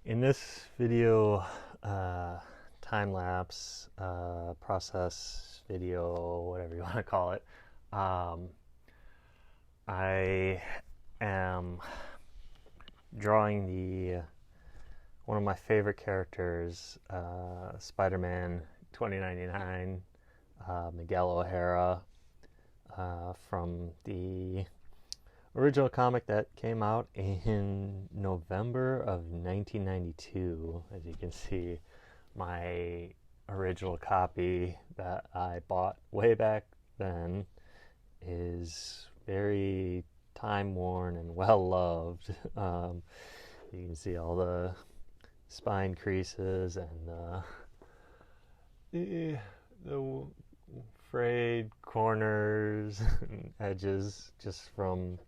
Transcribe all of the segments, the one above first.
In this video, time-lapse, process video, whatever you want to call it, um, I am drawing the one of my favorite characters, Spider-Man 2099, Miguel O'Hara, from the original comic that came out in November of 1992. As you can see, my original copy that I bought way back then is very time worn and well loved. You can see all the spine creases and the frayed corners and edges just from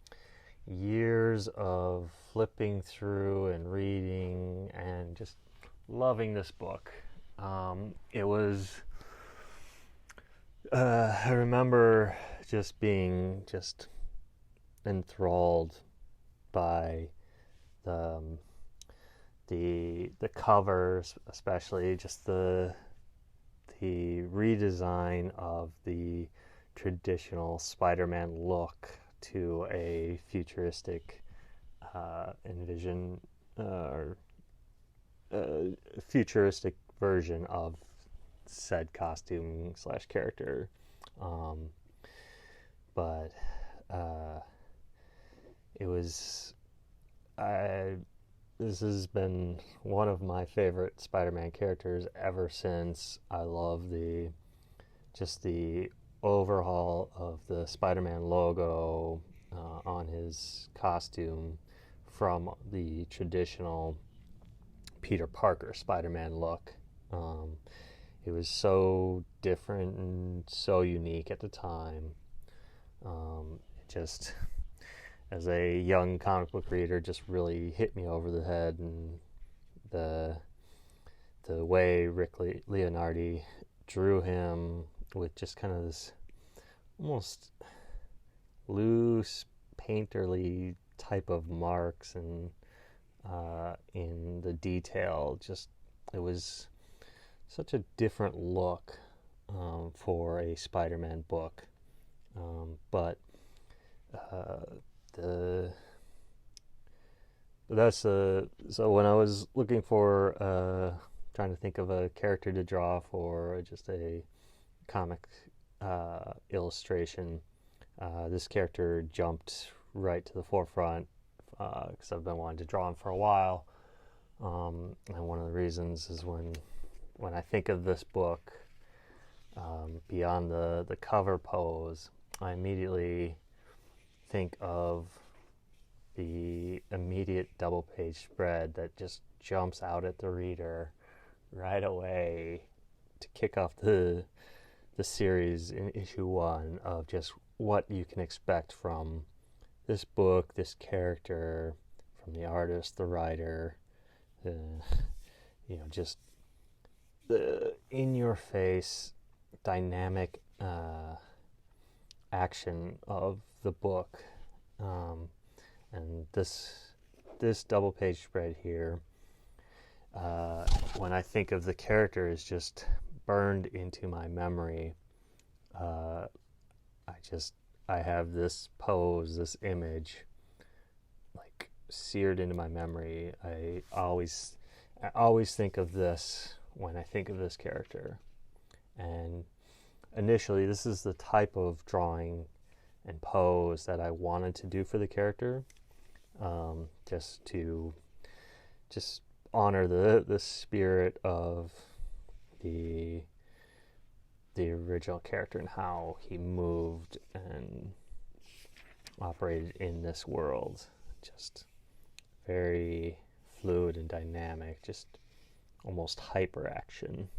years of flipping through and reading and just loving this book. It was, I remember just being just enthralled by the the covers, especially just the redesign of the traditional Spider-Man look to a futuristic or futuristic version of said costume slash character. Um, but it was I this has been one of my favorite Spider-Man characters ever since. I love the overhaul of the Spider-Man logo on his costume from the traditional Peter Parker Spider-Man look. It was so different and so unique at the time. It just, as a young comic book reader, just really hit me over the head, and the way Rick Leonardi drew him with just kind of this almost loose painterly type of marks and in the detail. Just, it was such a different look for a Spider-Man book. But the that's so when I was looking for trying to think of a character to draw for just a comic illustration, this character jumped right to the forefront because I've been wanting to draw him for a while. And one of the reasons is when I think of this book, beyond the cover pose, I immediately think of the immediate double page spread that just jumps out at the reader right away to kick off the series in issue 1 of just what you can expect from this book, this character, from the artist, the writer, just the in-your-face dynamic action of the book. And this double page spread here, when I think of the character, is just burned into my memory. I have this pose, this image, like seared into my memory. I always think of this when I think of this character. And initially, this is the type of drawing and pose that I wanted to do for the character, just to honor the spirit of the original character and how he moved and operated in this world. Just very fluid and dynamic, just almost hyper action,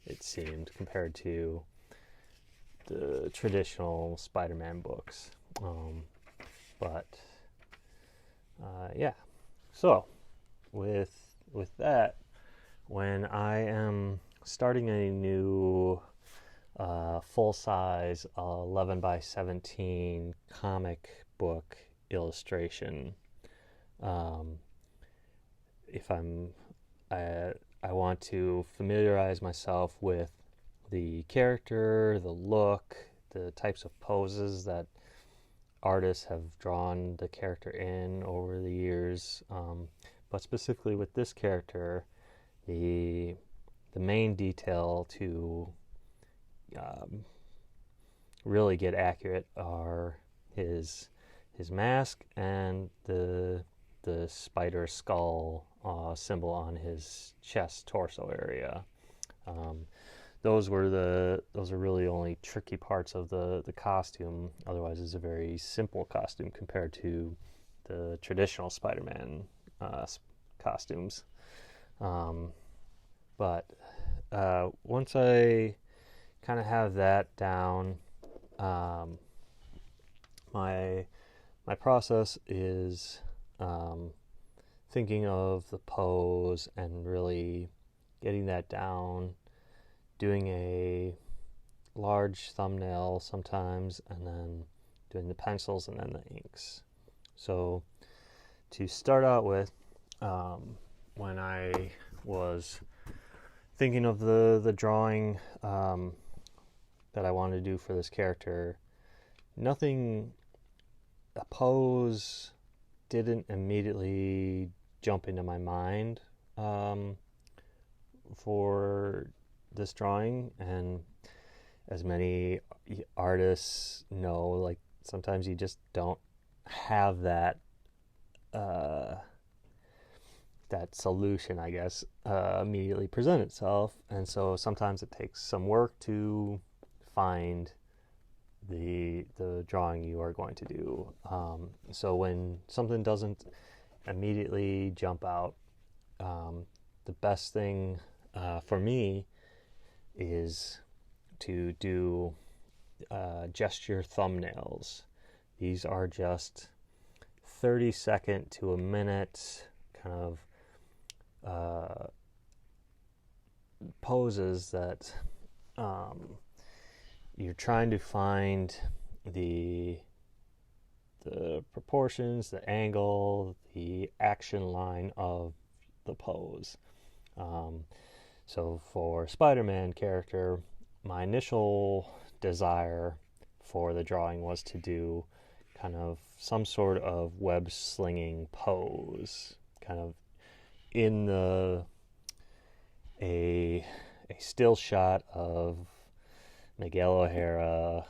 it seemed, compared to the traditional Spider-Man books. Yeah. So with that, when I am starting a new full-size 11 by 17 comic book illustration, if I'm I want to familiarize myself with the character, the look, the types of poses that artists have drawn the character in over the years. But specifically with this character, the main detail to really get accurate are his mask and the spider skull symbol on his chest torso area. Those are really only tricky parts of the costume. Otherwise, it's a very simple costume compared to the traditional Spider-Man costumes. But once I kind of have that down, my process is thinking of the pose and really getting that down, doing a large thumbnail sometimes, and then doing the pencils and then the inks. So to start out with, when I was thinking of the drawing that I wanted to do for this character, a pose didn't immediately jump into my mind for this drawing. And as many artists know, like, sometimes you just don't have that solution, I guess, immediately present itself. And so sometimes it takes some work to find the drawing you are going to do. So when something doesn't immediately jump out, the best thing for me is to do gesture thumbnails. These are just 30-second to a minute kind of poses that you're trying to find the proportions, the angle, the action line of the pose. So for Spider-Man character, my initial desire for the drawing was to do kind of some sort of web slinging pose, kind of in a still shot of Miguel O'Hara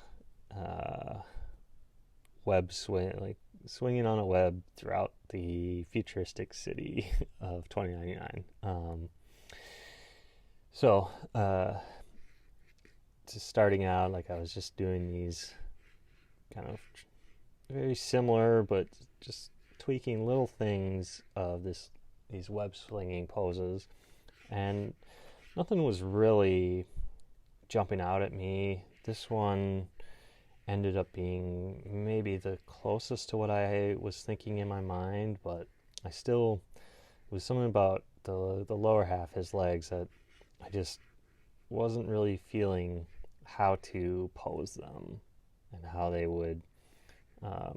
swinging on a web throughout the futuristic city of 2099. So just starting out, like, I was just doing these kind of very similar, but just tweaking little things of these web slinging poses, and nothing was really jumping out at me. This one ended up being maybe the closest to what I was thinking in my mind, but I still, it was something about the lower half, his legs, that I just wasn't really feeling how to pose them and how they would, I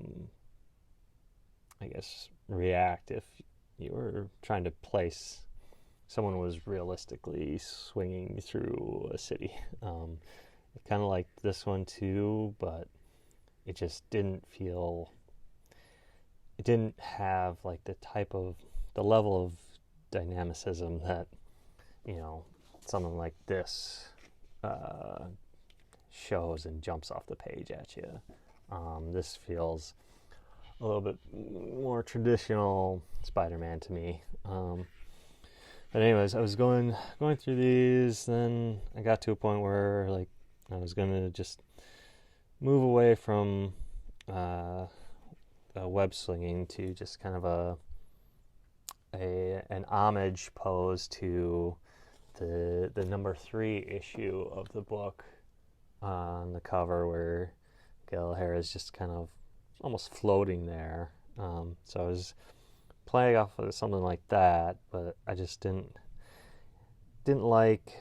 guess, react if you were trying to place someone was realistically swinging through a city. Kind of like this one too, but it just didn't have like the level of dynamicism that, something like this shows and jumps off the page at you. This feels a little bit more traditional Spider-Man to me. But anyways, I was going through these, then I got to a point where, like, I was gonna just move away from web slinging to just kind of an homage pose to the number 3 issue of the book on the cover, where Miguel O'Hara is just kind of almost floating there. So I was playing off of something like that, but I just didn't like,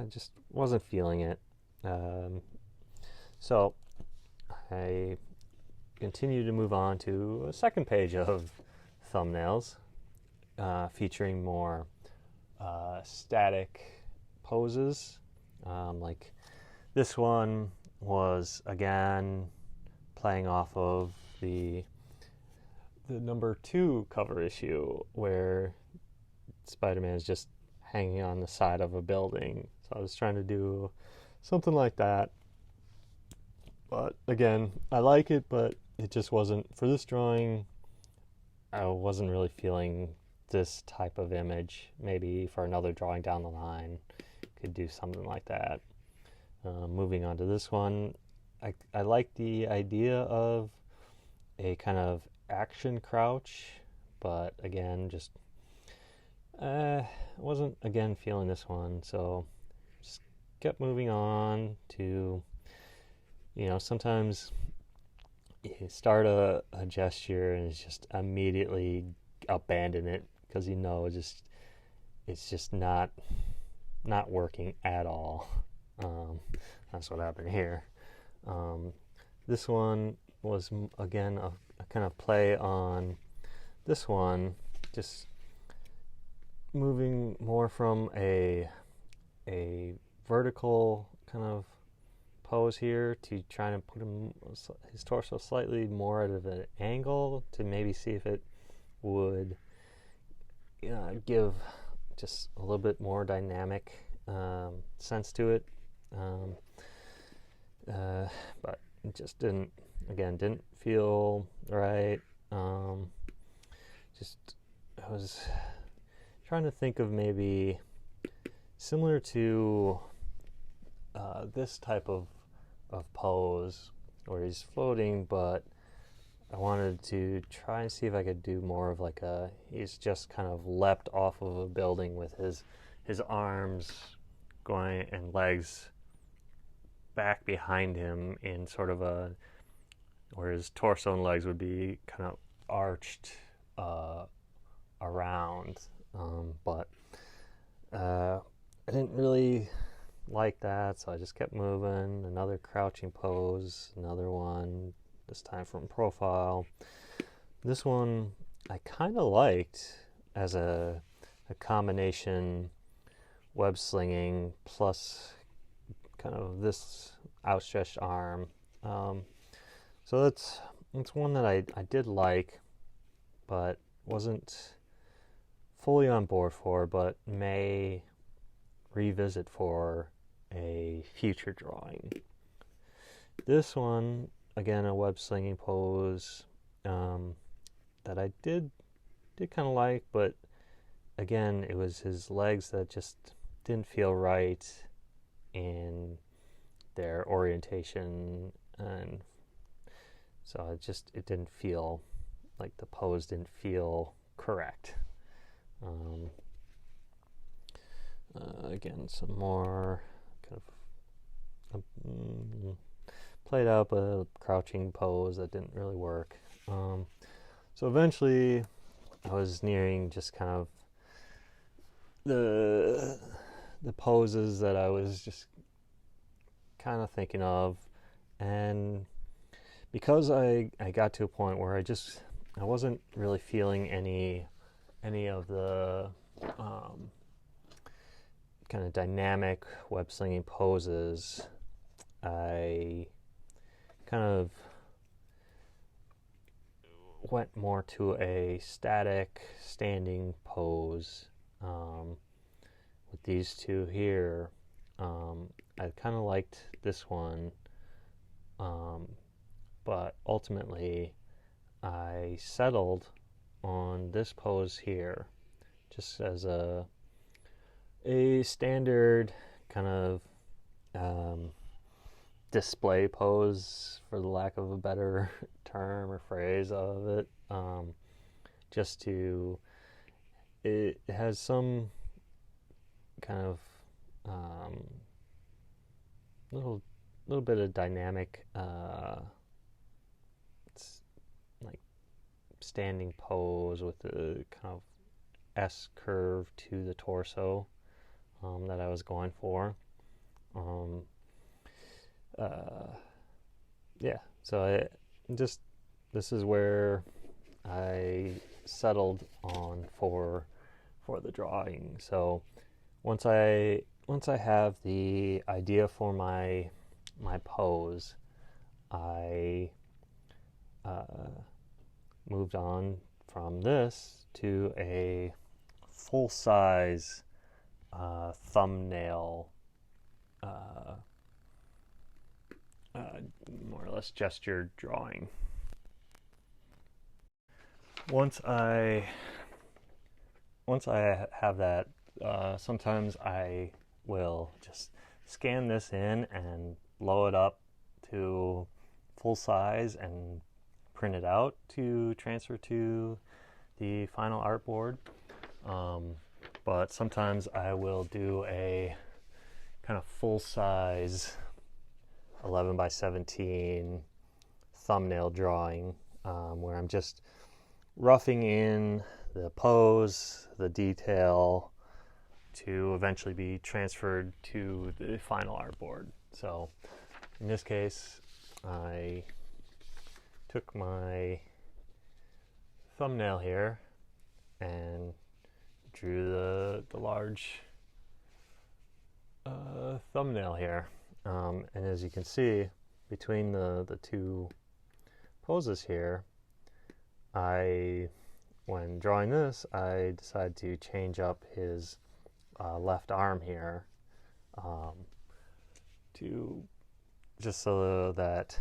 just wasn't feeling it. So I continued to move on to a second page of thumbnails, featuring more static poses. Like this one was again playing off of the #2 cover issue where Spider-Man is just hanging on the side of a building. So I was trying to do something like that. But again, I like it, but it just wasn't, for this drawing, I wasn't really feeling this type of image. Maybe for another drawing down the line, could do something like that. Moving on to this one, I like the idea of a kind of action crouch, but again, just wasn't again feeling this one, so just kept moving on to, sometimes you start a gesture and it's just immediately abandon it because it's just not working at all. That's what happened here. This one was again a kind of play on this one, just moving more from a vertical kind of pose here to trying to put his torso slightly more at an angle to maybe see if it would give just a little bit more dynamic sense to it. But it just didn't feel right. I was trying to think of maybe similar to this type of pose where he's floating, but I wanted to try and see if I could do more of like he's just kind of leapt off of a building with his arms going and legs back behind him in sort of where his torso and legs would be kind of arched around. But I didn't really like that, so I just kept moving. Another crouching pose, another one, this time from profile. This one I kind of liked as a combination web slinging plus kind of this outstretched arm. So that's one that I did like, but wasn't fully on board for, but may revisit for a future drawing. This one, again, a web slinging pose that I did kind of like, but again, it was his legs that just didn't feel right in their orientation, and so it didn't feel like the pose didn't feel correct. Again, some more kind of played out a crouching pose that didn't really work. So eventually I was nearing just kind of the poses that I was just kind of thinking of, and because I got to a point where I wasn't really feeling any of the kind of dynamic web slinging poses, I kind of went more to a static standing pose with these two here. I kind of liked this one, but ultimately I settled on this pose here just as a standard kind of display pose, for the lack of a better term or phrase of it. It has some kind of little bit of dynamic it's like standing pose with a kind of S curve to the torso that I was going for. So this is where I settled on for the drawing. So once I have the idea for my pose, I moved on from this to a full-size thumbnail, more or less gesture drawing. Once I have that, sometimes I will just scan this in and blow it up to full size and print it out to transfer to the final artboard. But sometimes I will do a kind of full size 11 by 17 thumbnail drawing, where I'm just roughing in the pose, the detail, to eventually be transferred to the final artboard. So in this case, I took my thumbnail here and drew the large thumbnail here. And as you can see, between the two poses here, when drawing this, I decided to change up his left arm here, to just so that,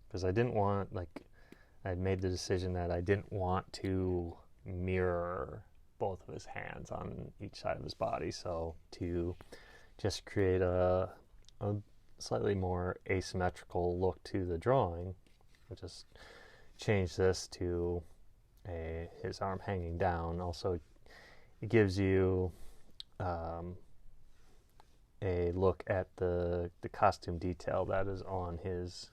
because I didn't want, I'd made the decision that I didn't want to mirror both of his hands on each side of his body. So to just create a slightly more asymmetrical look to the drawing, I just change this to his arm hanging down. Also, it gives you a look at the costume detail that is on his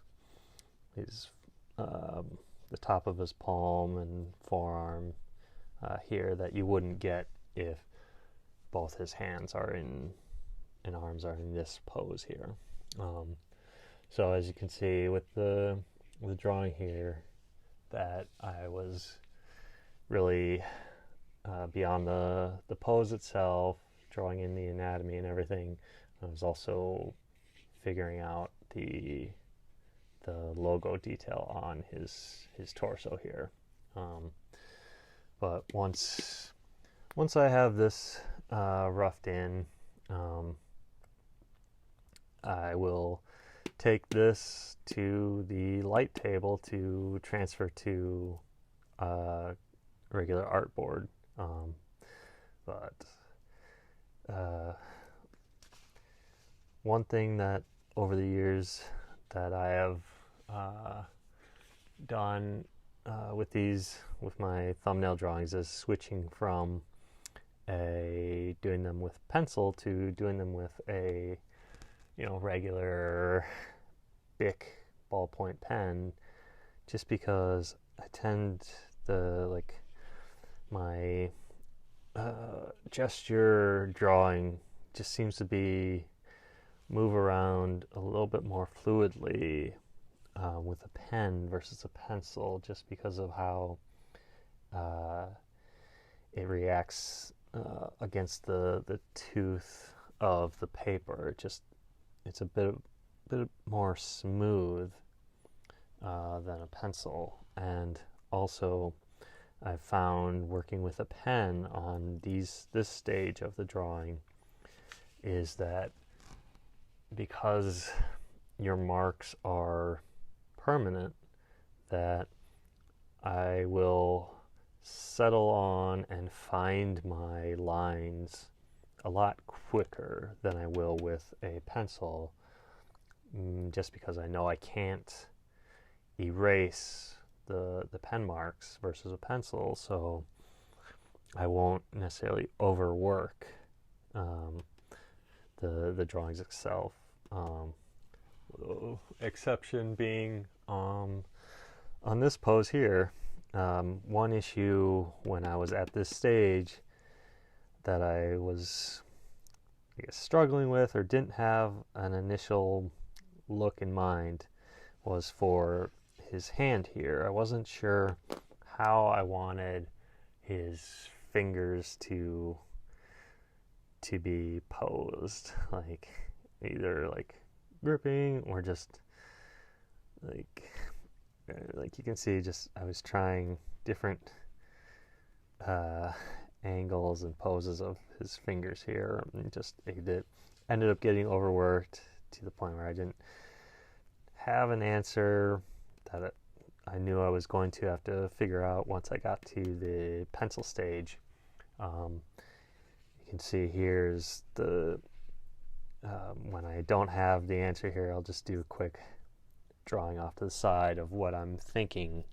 the top of his palm and forearm here, that you wouldn't get if both his hands are and arms are in this pose here. So as you can see with the drawing here, that I was really beyond the pose itself, drawing in the anatomy and everything. I was also figuring out the logo detail on his torso here. But once I have this roughed in, I will take this to the light table to transfer to regular artboard. But one thing that over the years that I have done with my thumbnail drawings is switching from doing them with pencil to doing them with a regular Bic ballpoint pen, just because I tend my gesture drawing just seems to move around a little bit more fluidly with a pen versus a pencil, just because of how it reacts against the tooth of the paper. It's a bit more smooth than a pencil. And also, I've found working with a pen on this stage of the drawing is that because your marks are permanent, that I will settle on and find my lines a lot quicker than I will with a pencil, just because I know I can't erase the pen marks versus a pencil, so I won't necessarily overwork the drawings itself. Exception being on this pose here, one issue when I was at this stage that I was, I guess, struggling with or didn't have an initial look in mind was for his hand here. I wasn't sure how I wanted his fingers to be posed, like either like gripping or just like you can see, just I was trying different angles and poses of his fingers here, and just it ended up getting overworked to the point where I didn't have an answer that I knew I was going to have to figure out once I got to the pencil stage. You can see here's the when I don't have the answer here, I'll just do a quick drawing off to the side of what I'm thinking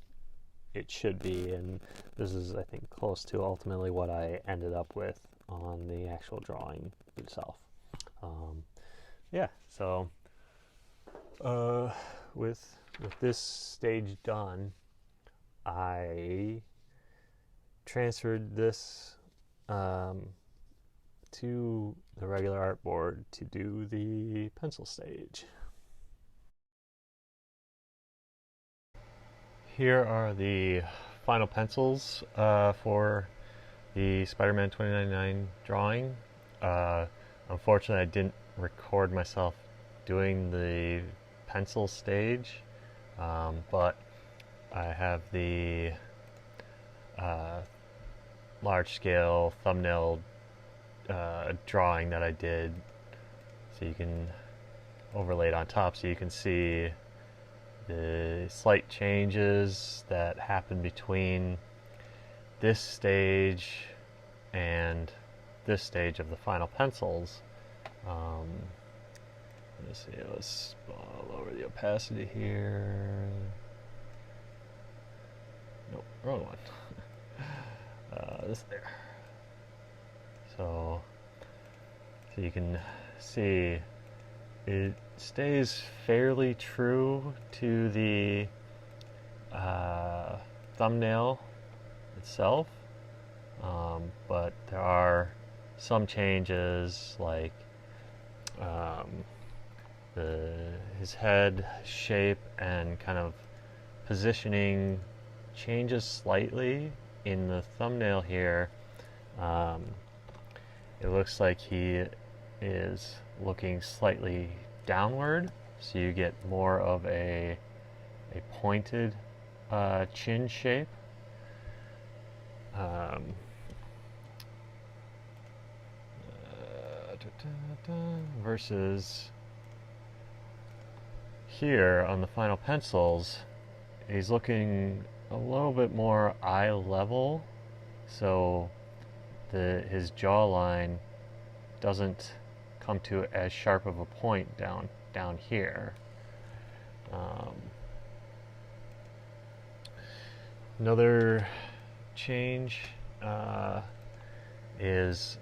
it should be, and this is, I think, close to ultimately what I ended up with on the actual drawing itself. Yeah, so with this stage done, I transferred this to the regular artboard to do the pencil stage. Here are the final pencils for the Spider-Man 2099 drawing. Unfortunately, I didn't record myself doing the pencil stage, but I have the large-scale thumbnail drawing that I did, so you can overlay it on top so you can see the slight changes that happen between this stage and this stage of the final pencils. Let's see, let's lower the opacity here. Nope, wrong one. This there. So you can see it stays fairly true to the thumbnail itself, but there are some changes, like his head shape and kind of positioning changes slightly in the thumbnail here. It looks like he is looking slightly downward, so you get more of a pointed chin shape. Versus here on the final pencils, he's looking a little bit more eye level, so his jawline doesn't come to as sharp of a point down here. Another change is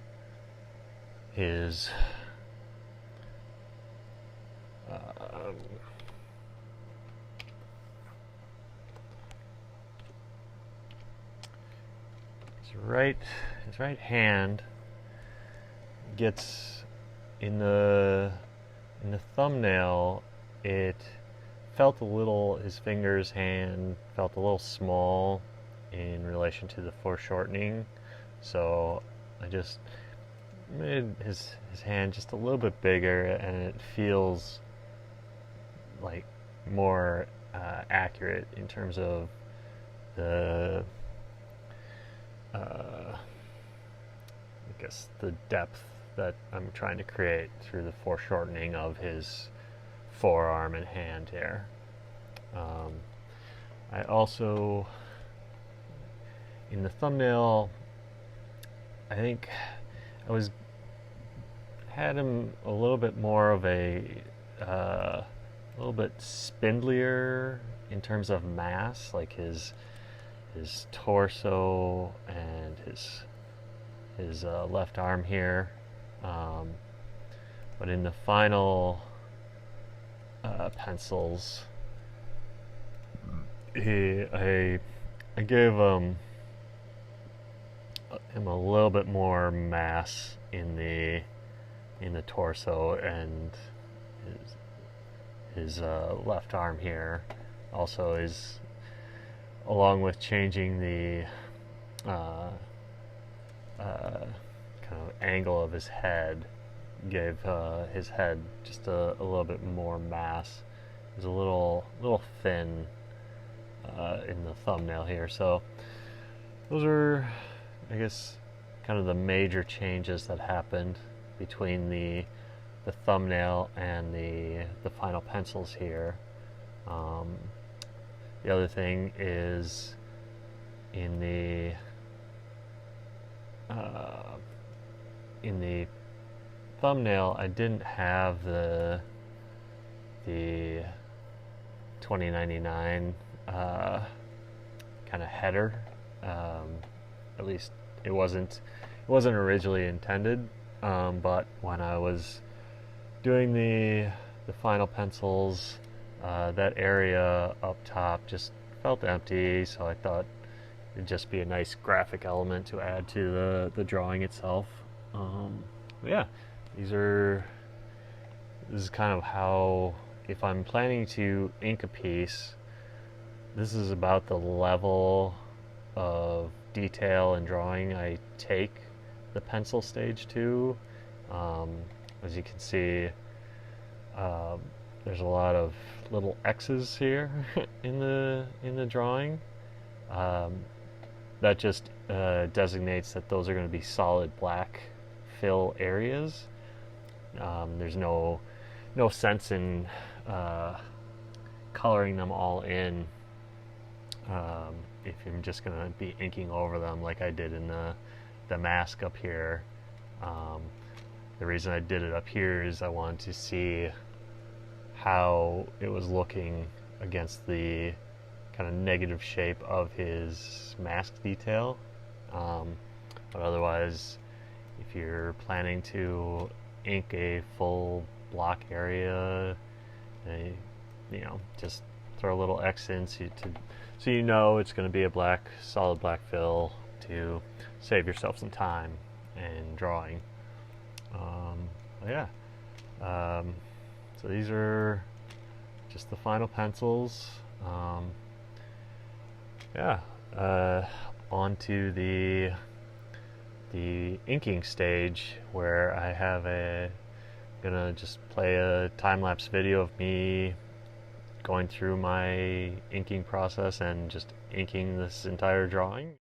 his his right hand gets in the thumbnail. It felt a little, his hand felt a little small in relation to the foreshortening, so I just made his hand just a little bit bigger, and it feels like more accurate in terms of the I guess the depth that I'm trying to create through the foreshortening of his forearm and hand here. I also, in the thumbnail, I think I had him a little bit more of a little bit spindlier in terms of mass, like his torso and his left arm here. But in the final pencils, I gave him a little bit more mass in the torso, and his left arm here also is, along with changing the uh, kind of angle of his head gave his head just a little bit more mass. It was a little thin in the thumbnail here. So those are, I guess, kind of the major changes that happened between the thumbnail and the final pencils here. The other thing is in the thumbnail, I didn't have the 2099 kind of header. At least it wasn't originally intended. But when I was doing the final pencils, that area up top just felt empty, so I thought it'd just be a nice graphic element to add to the drawing itself. Yeah, this is kind of how, if I'm planning to ink a piece, this is about the level of detail and drawing I take the pencil stage to. As you can see, there's a lot of little X's here in the drawing. That just designates that those are going to be solid black fill areas. There's no sense in coloring them all in if you're just going to be inking over them like I did in the mask up here. The reason I did it up here is I wanted to see how it was looking against the kind of negative shape of his mask detail. But otherwise, if you're planning to ink a full block area, just throw a little X in so you know it's going to be a solid black fill to save yourself some time in drawing. Yeah. So these are just the final pencils. On to the inking stage, where I have gonna just play a time-lapse video of me going through my inking process and just inking this entire drawing.